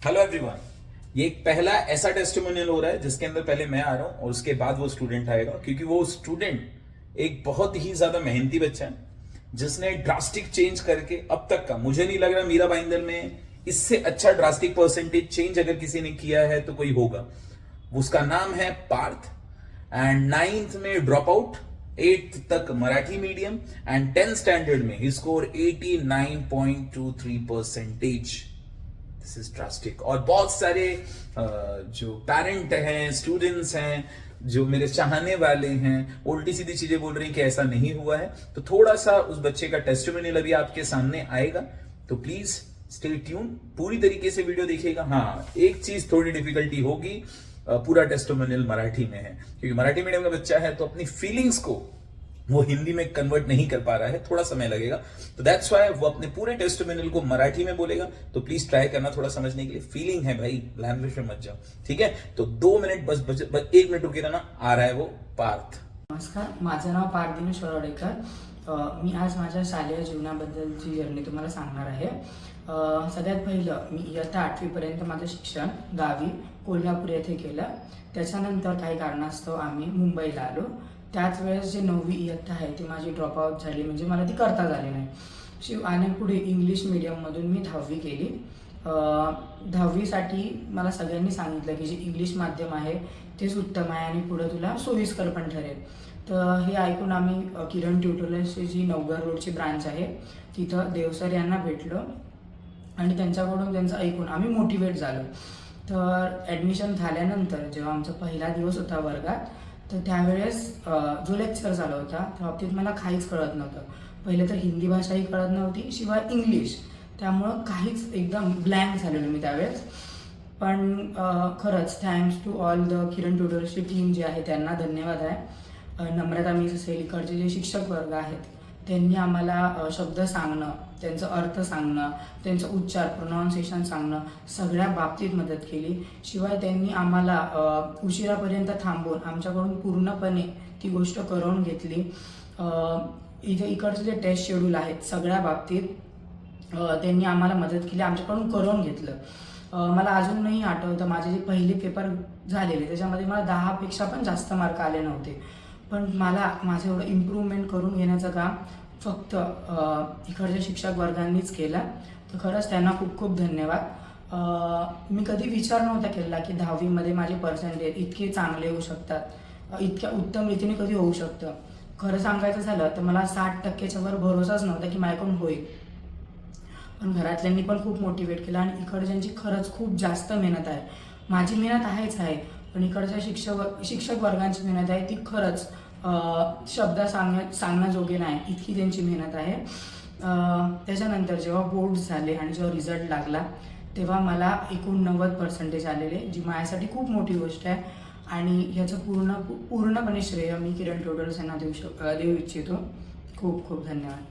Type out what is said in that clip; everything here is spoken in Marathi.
Hello everyone. ये एक पहला ऐसा टेस्टिमोनियल हो रहा है जिसके अंदर पहले मैं आ रहा हूं और उसके बाद वो स्टूडेंट आएगा, क्योंकि वो स्टूडेंट एक बहुत ही ज्यादा मेहनती बच्चा है जिसने ड्रास्टिक चेंज करके अब तक का, मुझे नहीं लग रहा मीरा भाईंदर में इससे अच्छा ड्रास्टिक परसेंटेज चेंज अगर किसी ने किया है तो कोई होगा। उसका नाम है पार्थ एंड 9th में ड्रॉप आउट, 8th तक Marathi medium end 10th standard में ही score 89.23 percentage. This is drastic. और बहुत सारे जो पेरेंट हैं, स्टूडेंट्स हैं, जो मेरे चाहने वाले हैं, उल्टी सीधी चीजें बोल रही हैं कि ऐसा नहीं हुआ है। तो थोड़ा सा उस बच्चे का टेस्टिमोनियल अभी आपके सामने आएगा, तो प्लीज स्टे ट्यून, पूरी तरीके से वीडियो देखिएगा। हाँ, एक चीज थोड़ी डिफिकल्टी होगी, पूरा टेस्टिमोनियल मराठी में है क्योंकि मराठी मीडियम का बच्चा है, तो अपनी फीलिंग्स को वो हिंदी में कन्वर्ट नहीं कर पा रहा है, थोड़ा समय लगेगा। तो दैट्स व्हाई वो अपने पूरे टेस्टिमोनियल को मराठी में बोलेगा। तो प्लीज ट्राई करना थोड़ा समझने के लिए। फीलिंग है भाई, लैंग्वेज में मत जाओ, ठीक है? तो 2 मिनिट बस 1 मिनिट रुके रहना, आ रहा है वो पार्थ। नमस्कार, माझं नाव पार्थ दिनेश वरोडेकर. मी आज माझ्या शालेय जीवनाबद्दलची जर्नी तुम्हाला सांगणार आहे. सगळ्यात पहिलं मी इयत्ता 8वीपर्यंत माझं शिक्षण गावी कोल्हापूर येथे केलं. त्याच्यानंतर काही कारणास्तव आम्ही मुंबईला आलो. त्याच वेळेस जे 9वी इयत्ता आहे ती माझी ड्रॉपआउट झाली, म्हणजे मला ती करता झाली नाही. आणि पुढे इंग्लिश मीडियममधून मी 10वी केली. 10वीसाठी मला सगळ्यांनी सांगितलं की जे इंग्लिश माध्यम आहे तेच उत्तम आहे आणि पुढे तुला सोयीस्कर पण ठरेल. तर हे ऐकून आम्ही किरण ट्युटोरियल्सची जी नवघर रोडची ब्रांच आहे तिथं देवसर यांना भेटलो आणि त्यांच्याकडून त्यांचं ऐकून आम्ही मोटिवेट झालो. तर ॲडमिशन झाल्यानंतर जेव्हा आमचा पहिला दिवस होता वर्गात, तर त्यावेळेस जो लेक्चर झाला होता त्या बाबतीत मला काहीच कळत नव्हतं. पहिले तर हिंदी भाषाही कळत नव्हती, शिवाय इंग्लिश, त्यामुळं काहीच एकदम ब्लँक झालेलो मी त्यावेळेस. पण खरंच thanks to all the Kiran ट्युटोरियल्सची टीम जी आहे त्यांना धन्यवाद आहे. नम्रता मिस असेल, इकडचे जे शिक्षक वर्ग आहेत त्यांनी आम्हाला शब्द सांगणं, त्यांचं अर्थ सांगणं, त्यांचं उच्चार प्रोनाऊन्सिएशन सांगणं, सगळ्या बाबतीत मदत केली. शिवाय त्यांनी आम्हाला उशिरापर्यंत थांबवून आमच्याकडून पूर्णपणे ती गोष्ट करवून घेतली. इकडचे जे टेस्ट शेड्यूल आहेत सगळ्या बाबतीत त्यांनी आम्हाला मदत केली, आमच्याकडून करवून घेतलं. मला अजूनही आठवतं माझे जे पहिले पेपर झालेले त्याच्यामध्ये मला 10पेक्षा पण जास्त मार्क आले नव्हते. पण मला माझं एवढं इम्प्रूव्हमेंट करून घेण्याचं काम फक्त इकडच्या शिक्षक वर्गांनीच केलं. तर खरंच त्यांना खूप खूप धन्यवाद. मी कधी विचार नव्हता केला की 10वीमध्ये माझे पर्सेंटेज इतके चांगले होऊ शकतात, इतक्या उत्तम रीतीने कधी होऊ शकतं. खरं सांगायचं झालं तर मला 60%च्या वर भरोसाच नव्हता की माझ्याकडून होईल. पण घरातल्यांनी पण खूप मोटिवेट केलं आणि इकडच्यांची खरंच खूप जास्त मेहनत आहे. माझी मेहनत आहेच आहे, पण इकडच्या शिक्षक वर्गांची मेहनत आहे ती खरंच शब्द सांगण्याजोगे नाही, इतकी त्यांची मेहनत आहे. त्याच्यानंतर जेव्हा बोर्ड्स झाले आणि जेव्हा रिझल्ट लागला तेव्हा मला 89% आलेले, जी माझ्यासाठी खूप मोठी गोष्ट आहे. आणि ह्याचं पूर्णपणे श्रेय मी किरण ट्युटोरियल्स यांना देऊ इच्छितो. खूप खूप धन्यवाद.